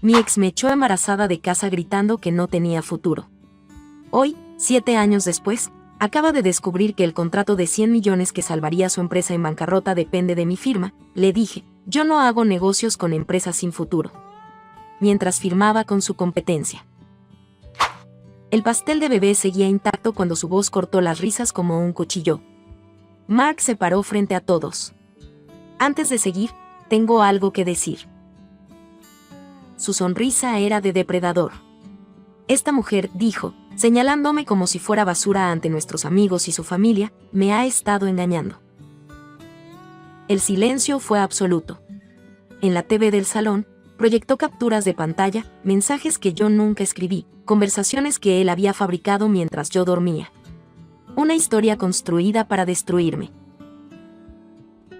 Mi ex me echó embarazada de casa gritando que no tenía futuro. Hoy, 7 años después, acaba de descubrir que el contrato de 100 millones que salvaría su empresa en bancarrota depende de mi firma. Le dije, yo no hago negocios con empresas sin futuro. Mientras firmaba con su competencia. El pastel de bebé seguía intacto cuando su voz cortó las risas como un cuchillo. Mark se paró frente a todos. Antes de seguir, tengo algo que decir. Su sonrisa era de depredador. Esta mujer, dijo, señalándome como si fuera basura ante nuestros amigos y su familia, me ha estado engañando. El silencio fue absoluto. En la TV del salón, proyectó capturas de pantalla, mensajes que yo nunca escribí, conversaciones que él había fabricado mientras yo dormía. Una historia construida para destruirme.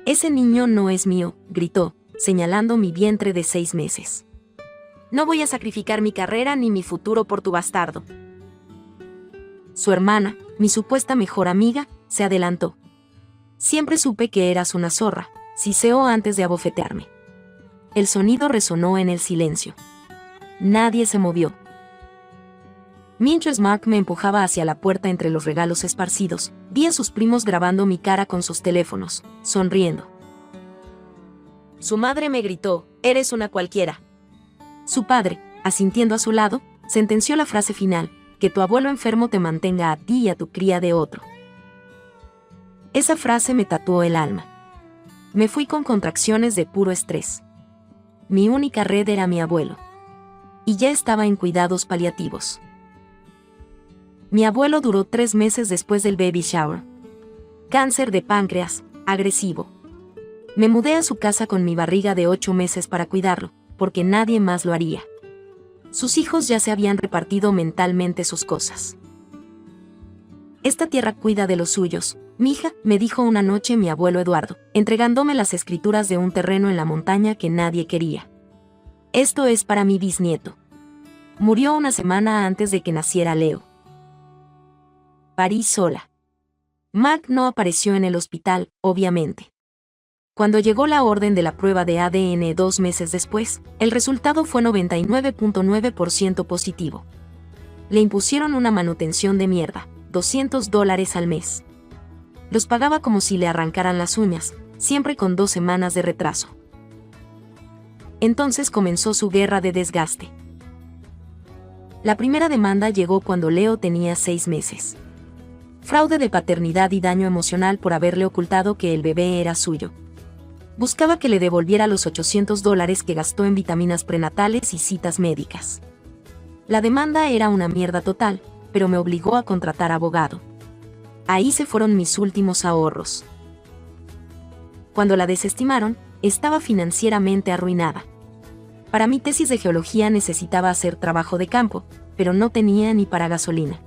Ese niño no es mío, gritó, señalando mi vientre de 6 meses. No voy a sacrificar mi carrera ni mi futuro por tu bastardo. Su hermana, mi supuesta mejor amiga, se adelantó. Siempre supe que eras una zorra, siseó antes de abofetearme. El sonido resonó en el silencio. Nadie se movió. Mientras Mark me empujaba hacia la puerta entre los regalos esparcidos, vi a sus primos grabando mi cara con sus teléfonos, sonriendo. Su madre me gritó, eres una cualquiera. Su padre, asintiendo a su lado, sentenció la frase final, que tu abuelo enfermo te mantenga a ti y a tu cría de otro. Esa frase me tatuó el alma. Me fui con contracciones de puro estrés. Mi única red era mi abuelo. Y ya estaba en cuidados paliativos. Mi abuelo duró 3 meses después del baby shower. Cáncer de páncreas, agresivo. Me mudé a su casa con mi barriga de 8 meses para cuidarlo, porque nadie más lo haría. Sus hijos ya se habían repartido mentalmente sus cosas. Esta tierra cuida de los suyos, mija, me dijo una noche mi abuelo Eduardo, entregándome las escrituras de un terreno en la montaña que nadie quería. Esto es para mi bisnieto. Murió una semana antes de que naciera Leo. Parí sola. Mark no apareció en el hospital, obviamente. Cuando llegó la orden de la prueba de ADN 2 meses después, el resultado fue 99.9% positivo. Le impusieron una manutención de mierda, $200 al mes. Los pagaba como si le arrancaran las uñas, siempre con 2 semanas de retraso. Entonces comenzó su guerra de desgaste. La primera demanda llegó cuando Leo tenía 6 meses. Fraude de paternidad y daño emocional por haberle ocultado que el bebé era suyo. Buscaba que le devolviera los $800 que gastó en vitaminas prenatales y citas médicas. La demanda era una mierda total, pero me obligó a contratar abogado. Ahí se fueron mis últimos ahorros. Cuando la desestimaron, estaba financieramente arruinada. Para mi tesis de geología necesitaba hacer trabajo de campo, pero no tenía ni para gasolina.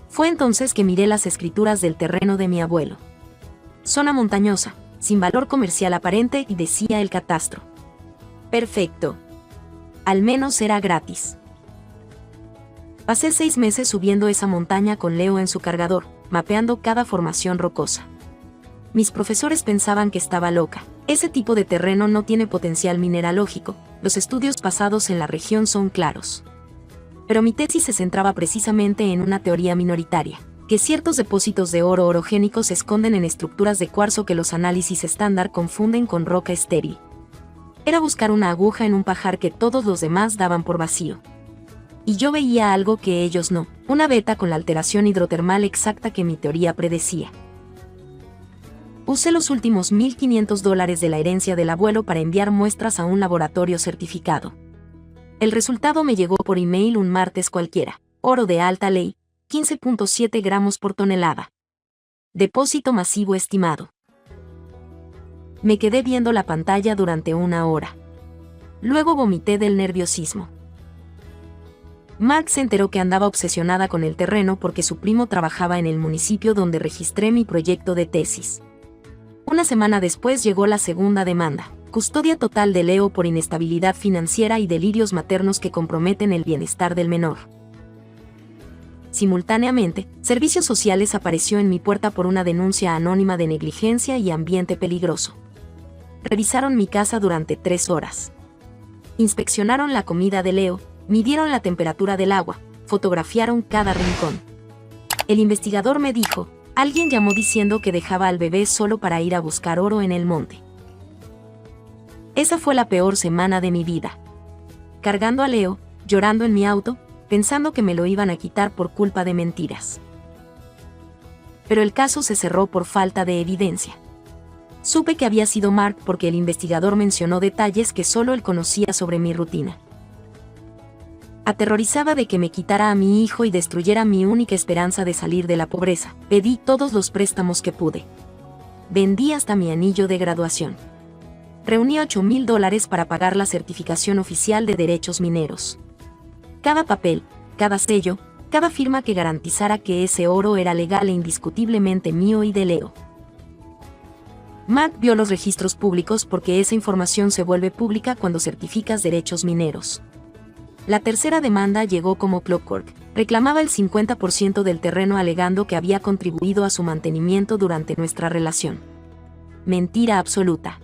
Fue entonces que miré las escrituras del terreno de mi abuelo. Zona montañosa, sin valor comercial aparente, y decía el catastro. Perfecto. Al menos era gratis. Pasé 6 meses subiendo esa montaña con Leo en su cargador, mapeando cada formación rocosa. Mis profesores pensaban que estaba loca. Ese tipo de terreno no tiene potencial mineralógico, los estudios pasados en la región son claros. Pero mi tesis se centraba precisamente en una teoría minoritaria, que ciertos depósitos de oro orogénico se esconden en estructuras de cuarzo que los análisis estándar confunden con roca estéril. Era buscar una aguja en un pajar que todos los demás daban por vacío. Y yo veía algo que ellos no, una veta con la alteración hidrotermal exacta que mi teoría predecía. Usé los últimos $1.500 de la herencia del abuelo para enviar muestras a un laboratorio certificado. El resultado me llegó por email un martes cualquiera. Oro de alta ley, 15.7 gramos por tonelada. Depósito masivo estimado. Me quedé viendo la pantalla durante 1 hora. Luego vomité del nerviosismo. Mark se enteró que andaba obsesionada con el terreno porque su primo trabajaba en el municipio donde registré mi proyecto de tesis. Una semana después llegó la segunda demanda, custodia total de Leo por inestabilidad financiera y delirios maternos que comprometen el bienestar del menor. Simultáneamente, Servicios Sociales apareció en mi puerta por una denuncia anónima de negligencia y ambiente peligroso. Revisaron mi casa durante 3 horas. Inspeccionaron la comida de Leo, midieron la temperatura del agua, fotografiaron cada rincón. El investigador me dijo, alguien llamó diciendo que dejaba al bebé solo para ir a buscar oro en el monte. Esa fue la peor semana de mi vida. Cargando a Leo, llorando en mi auto, pensando que me lo iban a quitar por culpa de mentiras. Pero el caso se cerró por falta de evidencia. Supe que había sido Mark porque el investigador mencionó detalles que solo él conocía sobre mi rutina. Aterrorizada de que me quitara a mi hijo y destruyera mi única esperanza de salir de la pobreza, pedí todos los préstamos que pude. Vendí hasta mi anillo de graduación. Reuní $8,000 para pagar la certificación oficial de derechos mineros. Cada papel, cada sello, cada firma que garantizara que ese oro era legal e indiscutiblemente mío y de Leo. Mark vio los registros públicos porque esa información se vuelve pública cuando certificas derechos mineros. La tercera demanda llegó como clockwork. Reclamaba el 50% del terreno alegando que había contribuido a su mantenimiento durante nuestra relación. Mentira absoluta.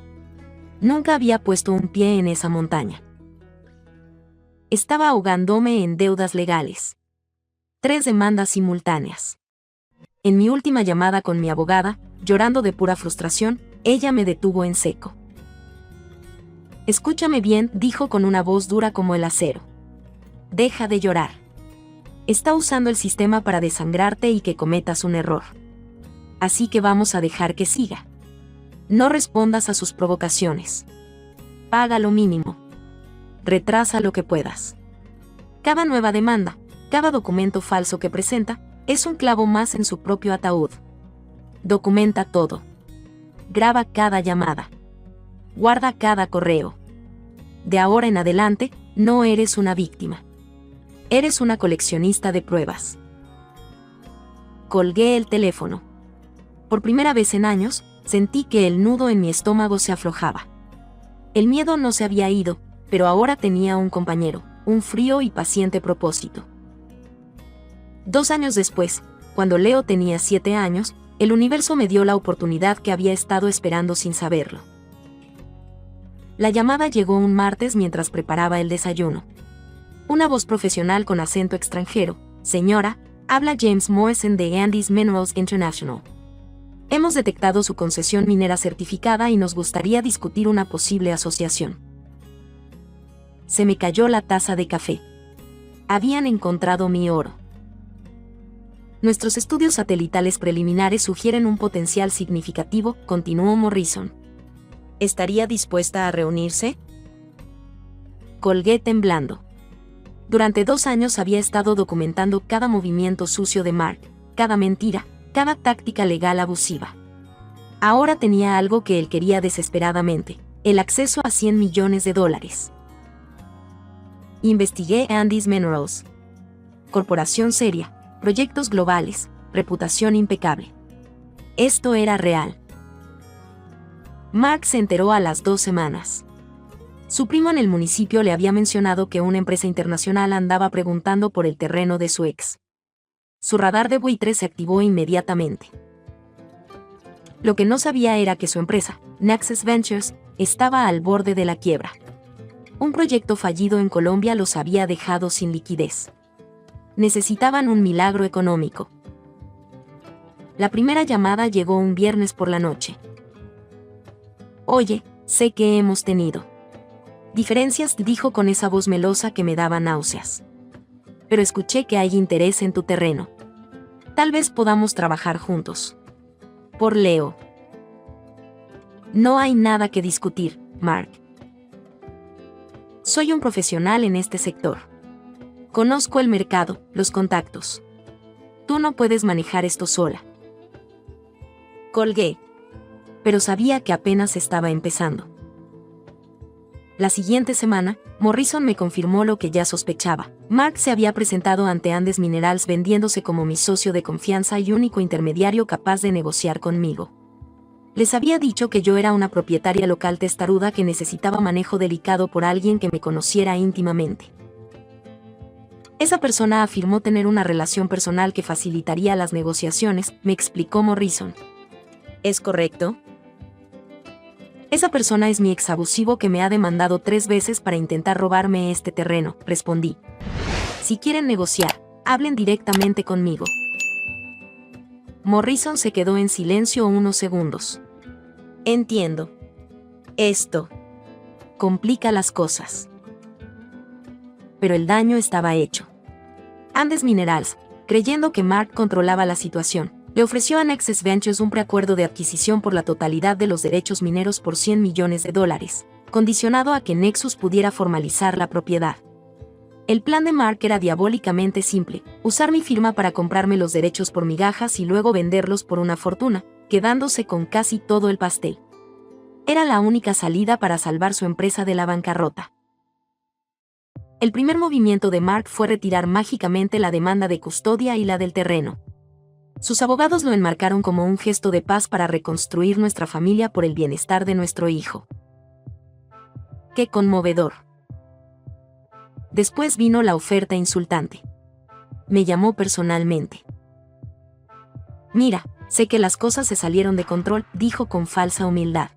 Nunca había puesto un pie en esa montaña. Estaba ahogándome en deudas legales. 3 demandas simultáneas. En mi última llamada con mi abogada, llorando de pura frustración, ella me detuvo en seco. Escúchame bien, dijo con una voz dura como el acero. Deja de llorar. Está usando el sistema para desangrarte y que cometas un error. Así que vamos a dejar que siga. No respondas a sus provocaciones. Paga lo mínimo. Retrasa lo que puedas. Cada nueva demanda, cada documento falso que presenta, es un clavo más en su propio ataúd. Documenta todo. Graba cada llamada. Guarda cada correo. De ahora en adelante, no eres una víctima. Eres una coleccionista de pruebas. Colgué el teléfono. Por primera vez en años, sentí que el nudo en mi estómago se aflojaba. El miedo no se había ido, pero ahora tenía un compañero, un frío y paciente propósito. 2 años después, cuando Leo tenía 7 años, el universo me dio la oportunidad que había estado esperando sin saberlo. La llamada llegó un martes mientras preparaba el desayuno. Una voz profesional con acento extranjero. Señora, habla James Morrison de Andes Minerals International. Hemos detectado su concesión minera certificada y nos gustaría discutir una posible asociación. Se me cayó la taza de café. Habían encontrado mi oro. Nuestros estudios satelitales preliminares sugieren un potencial significativo, continuó Morrison. ¿Estaría dispuesta a reunirse? Colgué temblando. Durante 2 años había estado documentando cada movimiento sucio de Mark, cada mentira, cada táctica legal abusiva. Ahora tenía algo que él quería desesperadamente, el acceso a $100 millones. Investigué Andes Minerals. Corporación seria, proyectos globales, reputación impecable. Esto era real. Mark se enteró a las 2 semanas. Su primo en el municipio le había mencionado que una empresa internacional andaba preguntando por el terreno de su ex. Su radar de buitres se activó inmediatamente. Lo que no sabía era que su empresa, Naxos Ventures, estaba al borde de la quiebra. Un proyecto fallido en Colombia los había dejado sin liquidez. Necesitaban un milagro económico. La primera llamada llegó un viernes por la noche. Oye, sé que hemos tenido diferencias, dijo con esa voz melosa que me daba náuseas. Pero escuché que hay interés en tu terreno. Tal vez podamos trabajar juntos. Por Leo. No hay nada que discutir, Mark. Soy un profesional en este sector. Conozco el mercado, los contactos. Tú no puedes manejar esto sola. Colgué. Pero sabía que apenas estaba empezando. La siguiente semana, Morrison me confirmó lo que ya sospechaba. Mark se había presentado ante Andes Minerals vendiéndose como mi socio de confianza y único intermediario capaz de negociar conmigo. Les había dicho que yo era una propietaria local testaruda que necesitaba manejo delicado por alguien que me conociera íntimamente. Esa persona afirmó tener una relación personal que facilitaría las negociaciones, me explicó Morrison. ¿Es correcto? Esa persona es mi ex abusivo que me ha demandado 3 veces para intentar robarme este terreno, respondí. Si quieren negociar, hablen directamente conmigo. Morrison se quedó en silencio unos segundos. Entiendo. Esto complica las cosas. Pero el daño estaba hecho. Andes Minerals, creyendo que Mark controlaba la situación, le ofreció a Nexus Ventures un preacuerdo de adquisición por la totalidad de los derechos mineros por $100 millones, condicionado a que Nexus pudiera formalizar la propiedad. El plan de Mark era diabólicamente simple: usar mi firma para comprarme los derechos por migajas y luego venderlos por una fortuna, quedándose con casi todo el pastel. Era la única salida para salvar su empresa de la bancarrota. El primer movimiento de Mark fue retirar mágicamente la demanda de custodia y la del terreno. Sus abogados lo enmarcaron como un gesto de paz para reconstruir nuestra familia por el bienestar de nuestro hijo. ¡Qué conmovedor! Después vino la oferta insultante. Me llamó personalmente. Mira, sé que las cosas se salieron de control, dijo con falsa humildad.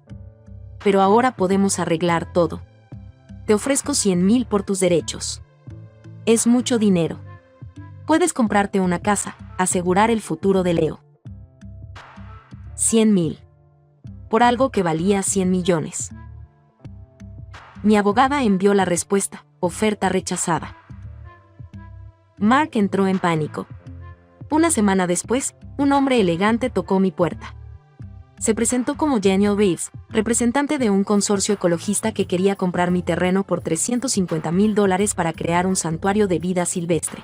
Pero ahora podemos arreglar todo. Te ofrezco $100,000 por tus derechos. Es mucho dinero. Puedes comprarte una casa, asegurar el futuro de Leo. $100,000. Por algo que valía $100 millones. Mi abogada envió la respuesta: oferta rechazada. Mark entró en pánico. Una semana después, un hombre elegante tocó mi puerta. Se presentó como Daniel Reeves, representante de un consorcio ecologista que quería comprar mi terreno por $350,000 para crear un santuario de vida silvestre.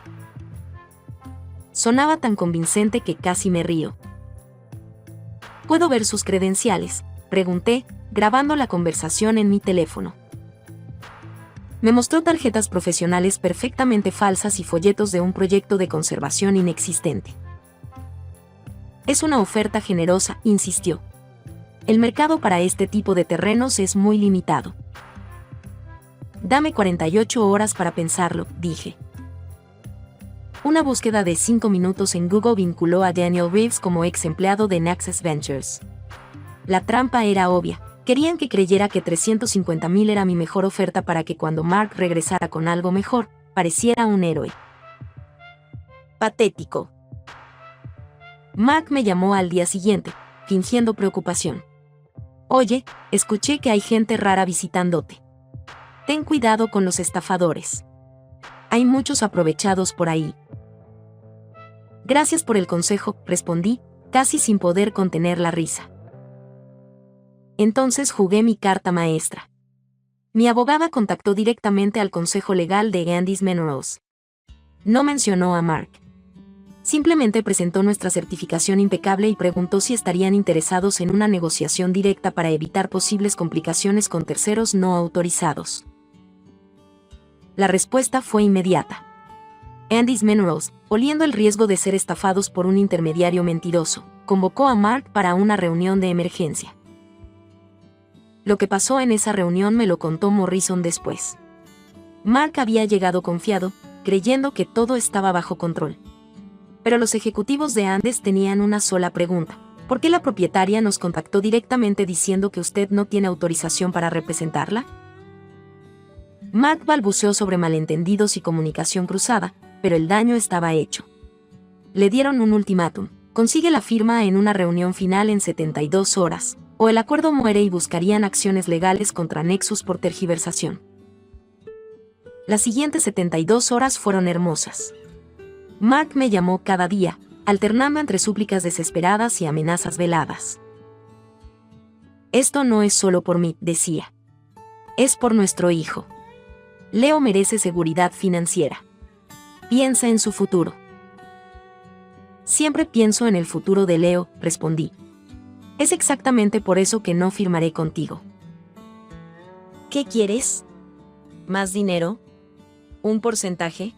Sonaba tan convincente que casi me río. ¿Puedo ver sus credenciales?, pregunté, grabando la conversación en mi teléfono. Me mostró tarjetas profesionales perfectamente falsas y folletos de un proyecto de conservación inexistente. Es una oferta generosa, insistió. El mercado para este tipo de terrenos es muy limitado. Dame 48 horas para pensarlo, dije. Una búsqueda de 5 minutos en Google vinculó a Daniel Reeves como ex empleado de Nexus Ventures. La trampa era obvia. Querían que creyera que $350,000 era mi mejor oferta para que cuando Mark regresara con algo mejor, pareciera un héroe. Patético. Mark me llamó al día siguiente, fingiendo preocupación. Oye, escuché que hay gente rara visitándote. Ten cuidado con los estafadores. Hay muchos aprovechados por ahí. Gracias por el consejo, respondí, casi sin poder contener la risa. Entonces jugué mi carta maestra. Mi abogada contactó directamente al consejo legal de Andes Minerals. No mencionó a Mark. Simplemente presentó nuestra certificación impecable y preguntó si estarían interesados en una negociación directa para evitar posibles complicaciones con terceros no autorizados. La respuesta fue inmediata. Andes Minerals, oliendo el riesgo de ser estafados por un intermediario mentiroso, convocó a Mark para una reunión de emergencia. Lo que pasó en esa reunión me lo contó Morrison después. Mark había llegado confiado, creyendo que todo estaba bajo control. Pero los ejecutivos de Andes tenían una sola pregunta: ¿por qué la propietaria nos contactó directamente diciendo que usted no tiene autorización para representarla? Mark balbuceó sobre malentendidos y comunicación cruzada, pero el daño estaba hecho. Le dieron un ultimátum: consigue la firma en una reunión final en 72 horas, o el acuerdo muere, y buscarían acciones legales contra Nexus por tergiversación. Las siguientes 72 horas fueron hermosas. Mark me llamó cada día, alternando entre súplicas desesperadas y amenazas veladas. Esto no es solo por mí, decía. Es por nuestro hijo. Leo merece seguridad financiera. Piensa en su futuro. Siempre pienso en el futuro de Leo, respondí. Es exactamente por eso que no firmaré contigo. ¿Qué quieres? ¿Más dinero? ¿Un porcentaje?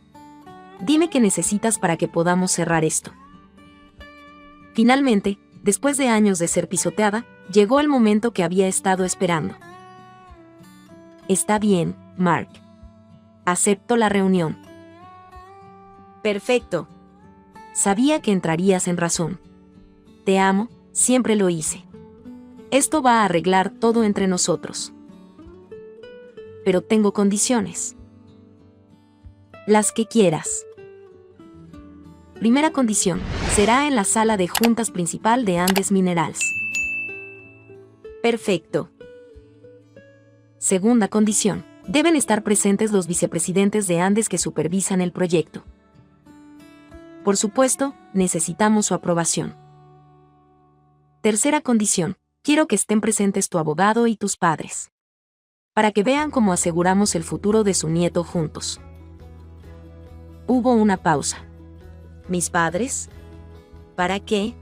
Dime qué necesitas para que podamos cerrar esto. Finalmente, después de años de ser pisoteada, llegó el momento que había estado esperando. Está bien, Mark. Acepto la reunión. Perfecto. Sabía que entrarías en razón. Te amo, siempre lo hice. Esto va a arreglar todo entre nosotros. Pero tengo condiciones. Las que quieras. Primera condición, será en la sala de juntas principal de Andes Minerals. Perfecto. Segunda condición, deben estar presentes los vicepresidentes de Andes que supervisan el proyecto. Por supuesto, necesitamos su aprobación. Tercera condición, quiero que estén presentes tu abogado y tus padres. Para que vean cómo aseguramos el futuro de su nieto juntos. Hubo una pausa. ¿Mis padres? ¿Para qué?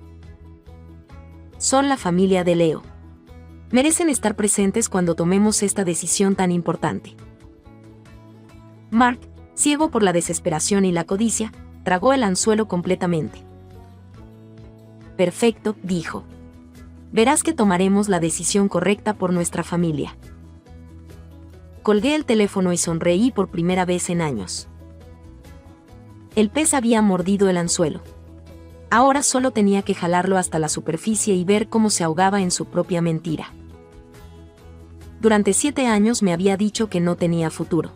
Son la familia de Leo. Merecen estar presentes cuando tomemos esta decisión tan importante. Mark, ciego por la desesperación y la codicia, tragó el anzuelo completamente. Perfecto, dijo. Verás que tomaremos la decisión correcta por nuestra familia. Colgué el teléfono y sonreí por primera vez en años. El pez había mordido el anzuelo. Ahora solo tenía que jalarlo hasta la superficie y ver cómo se ahogaba en su propia mentira. Durante 7 años me había dicho que no tenía futuro.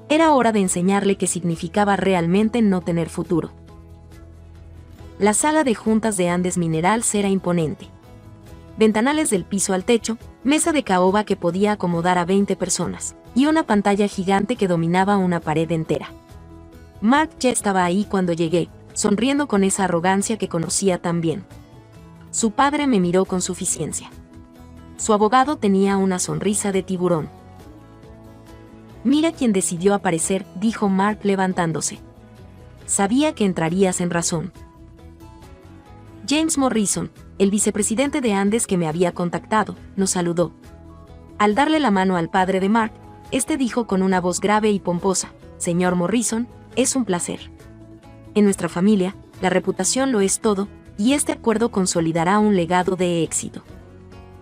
Era hora de enseñarle qué significaba realmente no tener futuro. La sala de juntas de Andes Minerals era imponente. Ventanales del piso al techo, mesa de caoba que podía acomodar a 20 personas, y una pantalla gigante que dominaba una pared entera. Mark ya estaba ahí cuando llegué, sonriendo con esa arrogancia que conocía tan bien. Su padre me miró con suficiencia. Su abogado tenía una sonrisa de tiburón. Mira quién decidió aparecer, dijo Mark levantándose. Sabía que entrarías en razón. James Morrison, el vicepresidente de Andes que me había contactado, nos saludó. Al darle la mano al padre de Mark, este dijo con una voz grave y pomposa: Señor Morrison, es un placer. En nuestra familia, la reputación lo es todo, y este acuerdo consolidará un legado de éxito.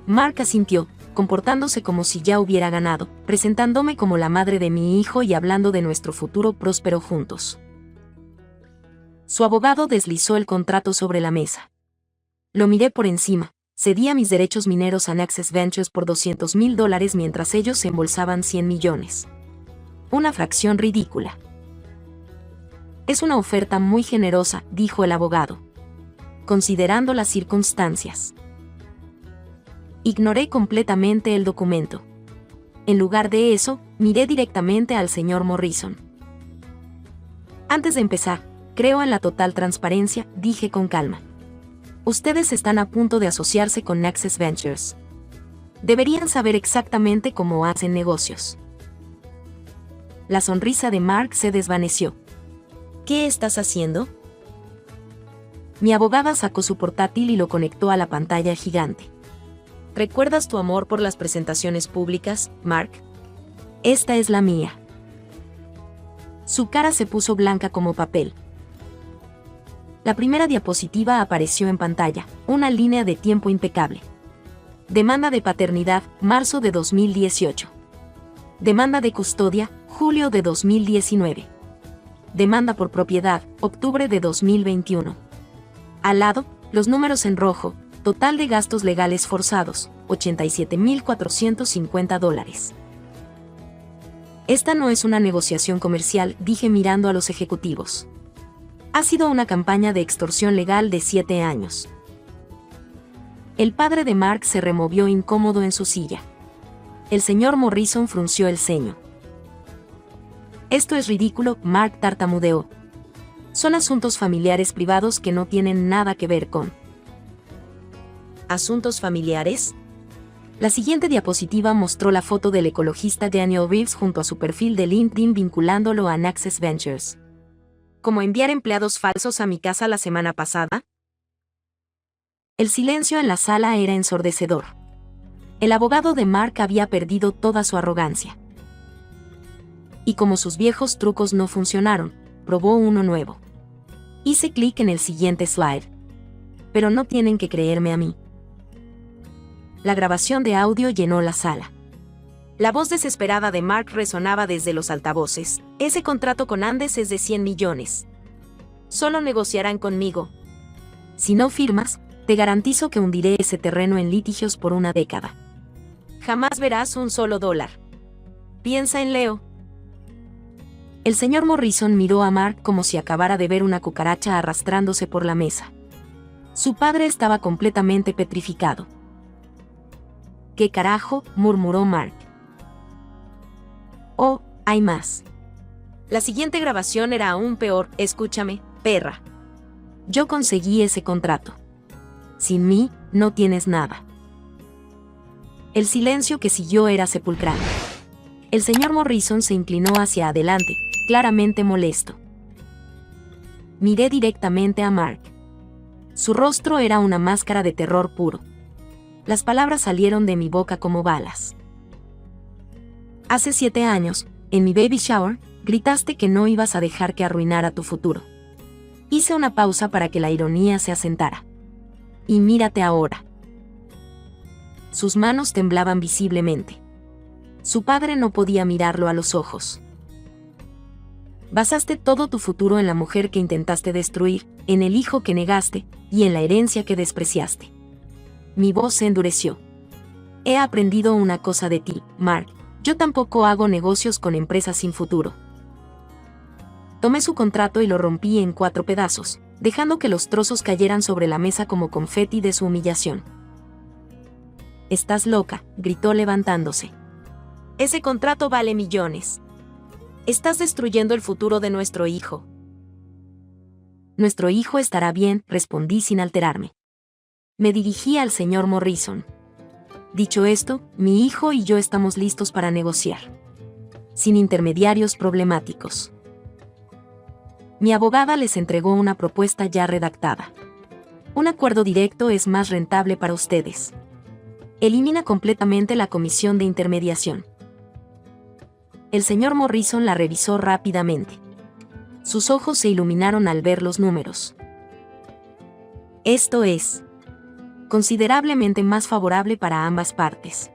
Mark asintió, comportándose como si ya hubiera ganado, presentándome como la madre de mi hijo y hablando de nuestro futuro próspero juntos. Su abogado deslizó el contrato sobre la mesa. Lo miré por encima. Cedía mis derechos mineros a Naxos Ventures por $200,000 mientras ellos se embolsaban 100 millones. Una fracción ridícula. Es una oferta muy generosa, dijo el abogado. Considerando las circunstancias. Ignoré completamente el documento. En lugar de eso, miré directamente al señor Morrison. Antes de empezar, creo en la total transparencia, dije con calma. Ustedes están a punto de asociarse con Naxos Ventures. Deberían saber exactamente cómo hacen negocios. La sonrisa de Mark se desvaneció. ¿Qué estás haciendo? Mi abogada sacó su portátil y lo conectó a la pantalla gigante. ¿Recuerdas tu amor por las presentaciones públicas, Mark? Esta es la mía. Su cara se puso blanca como papel. La primera diapositiva apareció en pantalla, una línea de tiempo impecable. Demanda de paternidad, marzo de 2018. Demanda de custodia, julio de 2019. Demanda por propiedad, octubre de 2021. Al lado, los números en rojo, total de gastos legales forzados, $87,450. Esta no es una negociación comercial, dije mirando a los ejecutivos. Ha sido una campaña de extorsión legal de 7 años. El padre de Mark se removió incómodo en su silla. El señor Morrison frunció el ceño. Esto es ridículo, Mark tartamudeó. Son asuntos familiares privados que no tienen nada que ver con... ¿Asuntos familiares? La siguiente diapositiva mostró la foto del ecologista Daniel Reeves junto a su perfil de LinkedIn vinculándolo a Naxos Ventures. ¿Cómo enviar empleados falsos a mi casa la semana pasada? El silencio en la sala era ensordecedor. El abogado de Mark había perdido toda su arrogancia. Y como sus viejos trucos no funcionaron, probó uno nuevo. Hice clic en el siguiente slide. Pero no tienen que creerme a mí. La grabación de audio llenó la sala. La voz desesperada de Mark resonaba desde los altavoces. Ese contrato con Andes es de 100 millones. Solo negociarán conmigo. Si no firmas, Te garantizo que hundiré ese terreno en litigios por una década. Jamás verás un solo dólar. Piensa en Leo. El señor Morrison miró a Mark como si acabara de ver una cucaracha arrastrándose por la mesa. Su padre estaba completamente petrificado. «¿Qué carajo?», murmuró Mark. «Oh, hay más». La siguiente grabación era aún peor. «Escúchame, perra. Yo conseguí ese contrato. Sin mí, no tienes nada». El silencio que siguió era sepulcral. El señor Morrison se inclinó hacia adelante, claramente molesto. Miré directamente a Mark. Su rostro era una máscara de terror puro. Las palabras salieron de mi boca como balas. Hace 7 años, en mi baby shower, gritaste que no ibas a dejar que arruinara tu futuro. Hice una pausa para que la ironía se asentara. Y mírate ahora. Sus manos temblaban visiblemente. Su padre no podía mirarlo a los ojos. Basaste todo tu futuro en la mujer que intentaste destruir, en el hijo que negaste, y en la herencia que despreciaste. Mi voz se endureció. He aprendido una cosa de ti, Mark. Yo tampoco hago negocios con empresas sin futuro. Tomé su contrato y lo rompí en 4 pedazos, dejando que los trozos cayeran sobre la mesa como confeti de su humillación. «Estás loca», gritó levantándose. «Ese contrato vale millones. Estás destruyendo el futuro de nuestro hijo». «Nuestro hijo estará bien», respondí sin alterarme. Me dirigí al señor Morrison. «Dicho esto, mi hijo y yo estamos listos para negociar. Sin intermediarios problemáticos». Mi abogada les entregó una propuesta ya redactada. «Un acuerdo directo es más rentable para ustedes. Elimina completamente la comisión de intermediación». El señor Morrison la revisó rápidamente. Sus ojos se iluminaron al ver los números. «Esto es considerablemente más favorable para ambas partes».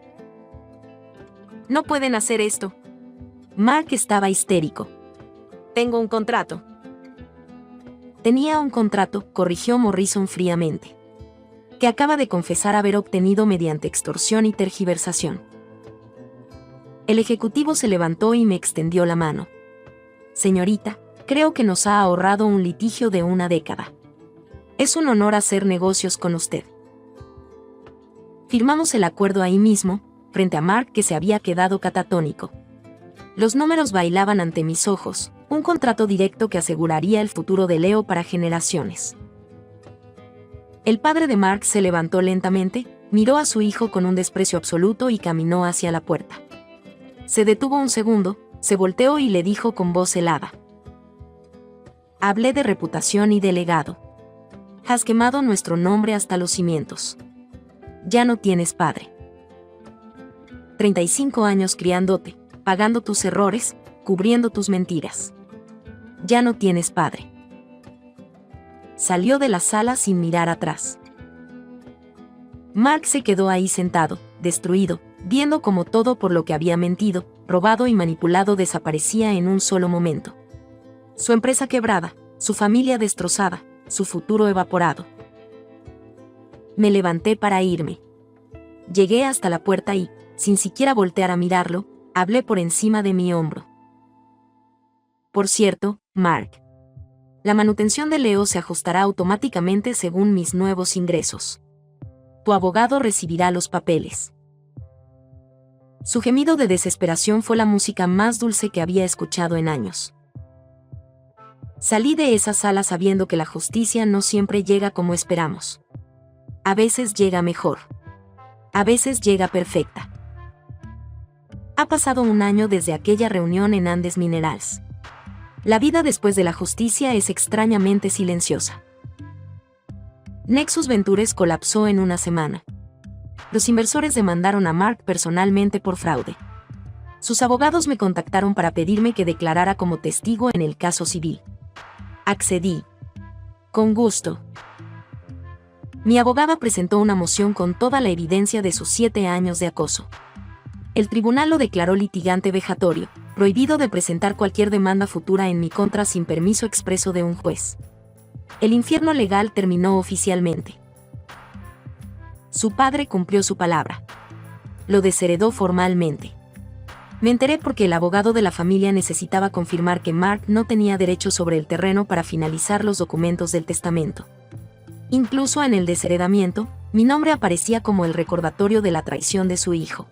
«No pueden hacer esto». Mark estaba histérico. «Tengo un contrato». «Tenía un contrato», corrigió Morrison fríamente, «que acaba de confesar haber obtenido mediante extorsión y tergiversación». El ejecutivo se levantó y me extendió la mano. «Señorita, creo que nos ha ahorrado un litigio de una década. Es un honor hacer negocios con usted». Firmamos el acuerdo ahí mismo, frente a Mark, que se había quedado catatónico. Los números bailaban ante mis ojos, un contrato directo que aseguraría el futuro de Leo para generaciones. El padre de Mark se levantó lentamente, miró a su hijo con un desprecio absoluto y caminó hacia la puerta. Se detuvo un segundo, se volteó y le dijo con voz helada: «Hablé de reputación y de legado. Has quemado nuestro nombre hasta los cimientos. Ya no tienes padre. 35 años criándote, pagando tus errores, cubriendo tus mentiras. Ya no tienes padre». Salió de la sala sin mirar atrás. Mark se quedó ahí sentado, destruido, viendo cómo todo por lo que había mentido, robado y manipulado desaparecía en un solo momento. Su empresa quebrada, su familia destrozada, su futuro evaporado. Me levanté para irme. Llegué hasta la puerta y, sin siquiera voltear a mirarlo, hablé por encima de mi hombro. «Por cierto, Mark, la manutención de Leo se ajustará automáticamente según mis nuevos ingresos. Tu abogado recibirá los papeles». Su gemido de desesperación fue la música más dulce que había escuchado en años. Salí de esa sala sabiendo que la justicia no siempre llega como esperamos. A veces llega mejor. A veces llega perfecta. Ha pasado 1 año desde aquella reunión en Andes Minerals. La vida después de la justicia es extrañamente silenciosa. Nexus Ventures colapsó en 1 semana. Los inversores demandaron a Mark personalmente por fraude. Sus abogados me contactaron para pedirme que declarara como testigo en el caso civil. Accedí. Con gusto. Mi abogada presentó una moción con toda la evidencia de sus 7 años de acoso. El tribunal lo declaró litigante vejatorio, prohibido de presentar cualquier demanda futura en mi contra sin permiso expreso de un juez. El infierno legal terminó oficialmente. Su padre cumplió su palabra. Lo desheredó formalmente. Me enteré porque el abogado de la familia necesitaba confirmar que Mark no tenía derecho sobre el terreno para finalizar los documentos del testamento. Incluso en el desheredamiento, mi nombre aparecía como el recordatorio de la traición de su hijo.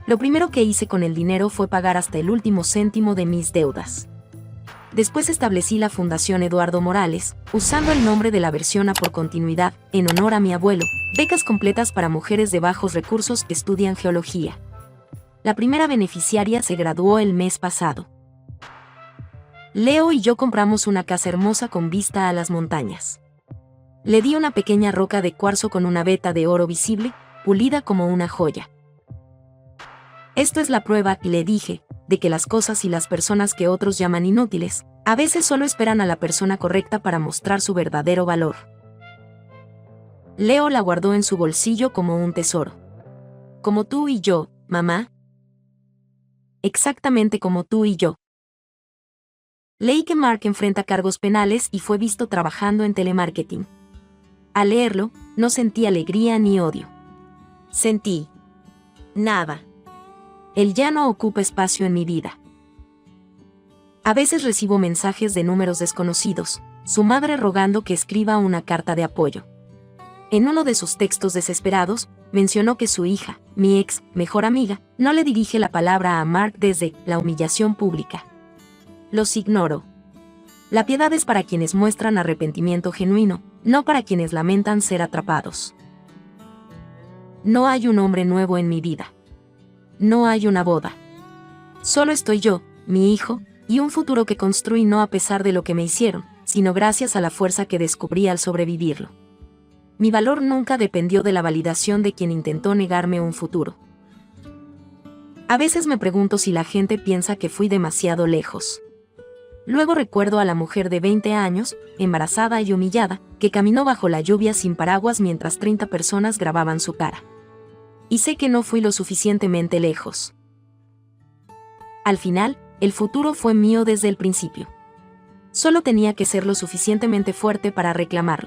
Lo primero que hice con el dinero fue pagar hasta el último céntimo de mis deudas. Después establecí la Fundación Eduardo Morales, usando el nombre de la versión A por continuidad, en honor a mi abuelo, becas completas para mujeres de bajos recursos que estudian geología. La primera beneficiaria se graduó el mes pasado. Leo y yo compramos una casa hermosa con vista a las montañas. Le di una pequeña roca de cuarzo con una veta de oro visible, pulida como una joya. Esto es la prueba, le dije, de que las cosas y las personas que otros llaman inútiles, a veces solo esperan a la persona correcta para mostrar su verdadero valor. Leo la guardó en su bolsillo como un tesoro. Como tú y yo, mamá. Exactamente como tú y yo. Leí que Mark enfrenta cargos penales y fue visto trabajando en telemarketing. Al leerlo, no sentí alegría ni odio. Sentí nada. Él ya no ocupa espacio en mi vida. A veces recibo mensajes de números desconocidos, su madre rogando que escriba una carta de apoyo. En uno de sus textos desesperados, mencionó que su hija, mi ex mejor amiga, no le dirige la palabra a Mark desde la humillación pública. Los ignoro. La piedad es para quienes muestran arrepentimiento genuino, no para quienes lamentan ser atrapados. No hay un hombre nuevo en mi vida. No hay una boda. Solo estoy yo, mi hijo, y un futuro que construí no a pesar de lo que me hicieron, sino gracias a la fuerza que descubrí al sobrevivirlo. Mi valor nunca dependió de la validación de quien intentó negarme un futuro. A veces me pregunto si la gente piensa que fui demasiado lejos. Luego recuerdo a la mujer de 20 años, embarazada y humillada, que caminó bajo la lluvia sin paraguas mientras 30 personas grababan su cara. Y sé que no fui lo suficientemente lejos. Al final, el futuro fue mío desde el principio. Solo tenía que ser lo suficientemente fuerte para reclamarlo.